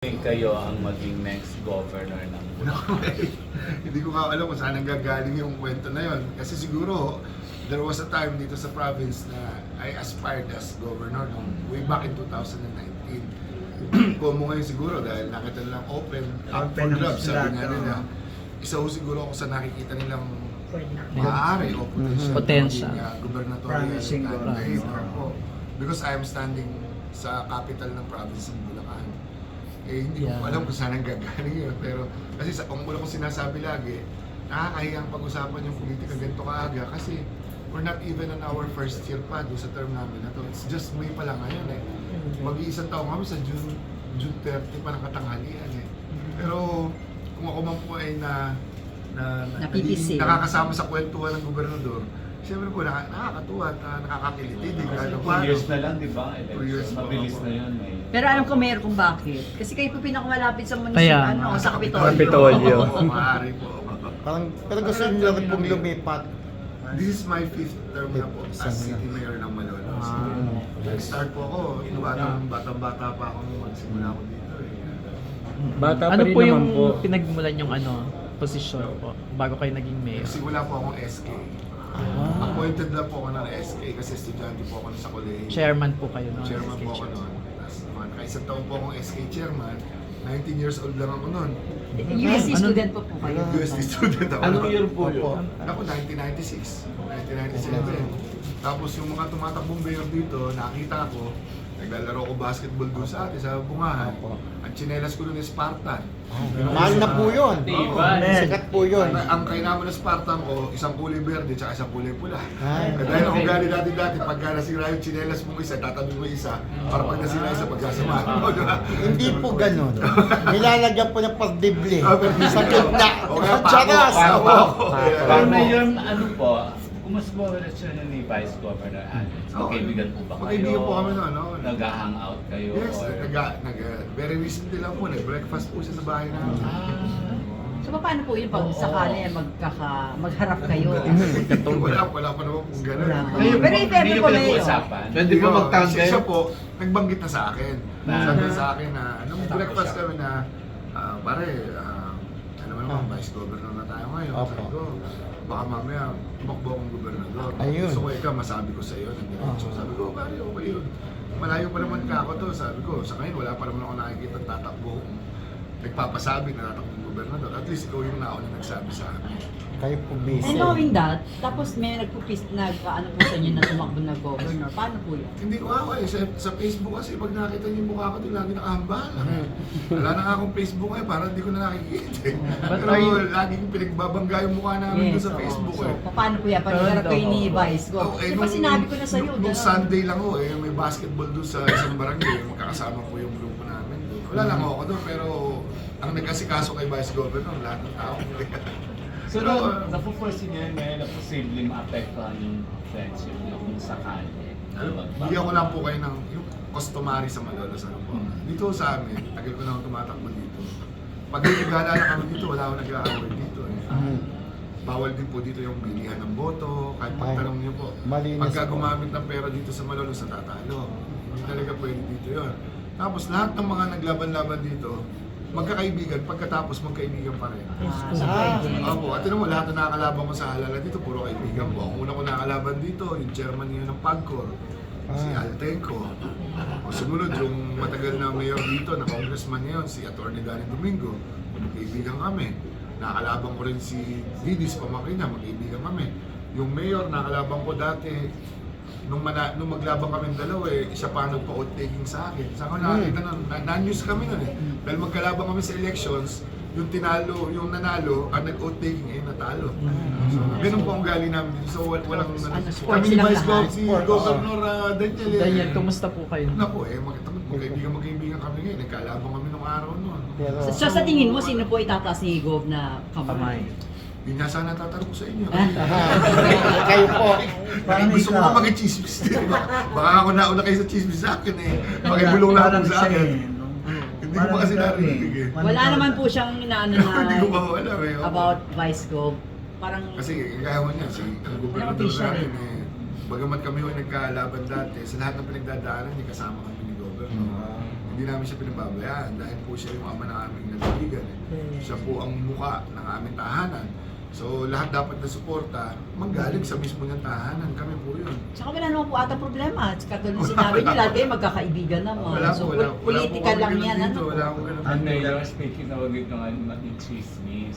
Kayo ang maging next governor ng Bulacan? Hindi ko nga alam kung saan nanggagaling yung kwento na yon. Kasi siguro, there was a time dito sa province na I aspired as governor way back in 2019. Kung mo ngayon siguro dahil nakita nilang open, up for grabs, sabi nga nila. Isa ho siguro ako sa nakikita nilang maaari o potential gubernatorial candidate po. Because I am standing sa capital ng province ng Bulacan. Eh, hindi ko alam kung saan ang gagaling yun. Pero kasi sa una kong sinasabi lagi, nakakahiyang pag-usapan yung politika ganito kaaga kasi we're not even on our first year pa doon sa term namin na to. It's just May pa lang ngayon eh. Mag-iisang taon kami sa June 30 pa ng katanghalian eh. Pero kung ako man po ay nakakasama sa kwentuhan ng gobernador, siyempre po nakakatuwa at nakakakiliti. 2 years na lang, di ba? 2 years Mabilis na yun. Pero alam ko meron kung bakit. Kasi kayo po pinakamalapit sa munisipyo, sa Kapitolyo. Kapitolyo. Maaari po. Parang gusto nyo lang pong lumipat. This is my 5th term na po as city mayor ng Malolos. Nag-start po ako, batang-bata pa ako nung magsimula ako dito eh. Bata pa Ano rin po naman yung po. pinagmulan yung posisyon po bago kayo naging mayor? Nagsimula po akong SK. Appointed na po ako ng SK kasi estudyante po ako sa college. Chairman po kayo noon. Chairman po ako noon. Nakaisang taon po akong SK chairman. 19 years old lang ako noon. USC student po kayo. USD student ako. Anong year po yun? Ako, 1996. 1997. Tapos yung mga tumatakbong mayor dito, nakita ko, naglalaro ko basketball doon sa atin, sa Bungahan. Ang tsinelas ko doon is Spartan. Mahal na po yun. Diba? Sikat po yun. Ang kainaman ng Spartan ko, isang kulay verde at isang kulay pula. Ay. Dahil ako gali dati, pagka nasira yung tsinelas mong isa, tatabi mo isa, para pag nasira isa, pagkasamahan mo. Hindi po ganun. Nilalagyan po ng pagdibli. Sa gitna. O kaya Charas. pako. Pero ngayon, ano po, kumusta po relasyon ni Vice Governor Alex? Magkaibigan po ba kayo? Magkaibigan po kami noon. Nag-hangout kayo? Yes, or... very recently lang po, nag-breakfast po siya sa bahay namin. So paano po yun pag sakali magharap kayo? Wala pa naman kung gano'n. Pero if ever po mayor. Pwede ba magtanggay? Siya po, nagbanggit na sa akin. Na- Sabi sa akin na, nung breakfast kami na, pare, alam mo naman, Vice Governor na tayo ngayon. Opo. Sabi ko, baka mamaya, tumakbo akong gobernador. Ayun. Gusto ko ikaw, masabi ko sa iyo ng diretso. Sabi ko, pare, okay yun. Malayo pa naman ka ako to. Sabi ko, sa ngayon, wala pa naman ako nakikita tatakbo. Nagpapasabi na tatakbo ng gobernador. At least ikaw yung nauna nagsabi sa akin. Kayo po And busy. knowing that, tapos may ano po sa inyo na tumakbo na governor, paano po yun? Hindi ko ako eh. Sa Facebook kasi pag nakita niyo yung mukha ko doon, lagi nakahambala. Wala na nga akong Facebook eh, parang hindi ko na nakikita eh. Pero lagi kong pinagbabangga yung mukha namin doon sa Facebook eh. So, paano po yan? Pag harap kayo ni Vice Go? Di ba sinabi ko na sa'yo? Nung Sunday lang ho eh, may basketball doon sa isang barangay. Magkakasama ko yung grupo namin doon. Wala lang ako doon, pero ang nag-asikaso kay Vice Governor, lahat ng tao. So, napuporsin niya na posibleng maapektuhan yung friendship niyo kung sakali. Hindi ako lang po kayo ng yung customary sa Malolos. Ano po. Dito sa amin, tagal ko na ako tumatakbo dito. Pag nag-aalala kami dito, wala akong nag-aaway dito eh. Bawal din po dito yung bilihan ng boto, kahit pagtanong niyo po. Malinis Pagka po. gumamit ng pera dito sa Malolos, natatalo. Hindi talaga pwede dito yun. Tapos lahat ng mga naglaban-laban dito, magkakaibigan, pagkatapos magkaibigan pa rin. Opo, at mo, lahat na nakakalaban ko sa halala dito, puro kaibigan ko. Ang una ko nakakalaban dito, yung chairman ngayon ng PAGCOR, si Altenco. O sumunod, yung matagal na mayor dito, na congressman ngayon, si Atty. Danny Domingo. Magkaibigan kami. Nakakalaban ko rin si Didis Pamakina, magkaibigan kami. Yung mayor, nakakalaban ko dati, nung maglabang kami dalawa eh, siya pa nagpa-outtaking sa akin. Saan ko nakakita nun? Na-news kami nun eh. Dahil magkalabang kami sa elections, yung nanalo, ang nag-outtaking eh, natalo. So, ganun po ang galing namin dito. So, walang... sports Kami ni silang Vice lahat. si Governor Daniel eh. Daniel, kumusta po kayo? Naku eh, magkaibigan kami ngayon. Nagkalabang kami nung araw nun. Pero, So sa tingin mo, sino po itataas ni Gov na kamay? Yun nga sana tatanong ko sa inyo. kayo po. Parang gusto ko ka makichismis din. Baka ako nauna kayo sa chismis sa akin eh. Pakibulong lahat sa akin. Hindi ko pa kasi narinig eh. Wala naman po siyang inaano Hindi ko pa na alam eh. about Vice Gov. Parang Kasi kaya mo niya, ang gobernador official natin eh. Bagamat kami yung nagkalaban dati, sa lahat ng pinagdadaanan, hindi kasama kami ni Governor. Hindi hindi namin siya pinababayaan dahil po siya yung ama ng aming nagbibigan. Siya po ang muka ng aming tahanan. So lahat dapat na suporta, manggaling sa mismo ng tahanan. Kami po yun. Tsaka wala naman po ata problema. Tsaka tulad sinabi niyo, lahat kayo magkakaibigan naman. Wala So, po, wala po political kami lang ganun yan. dito, Ano? wala po ganun Ang dito. mayor, speaking of it, ng chismis,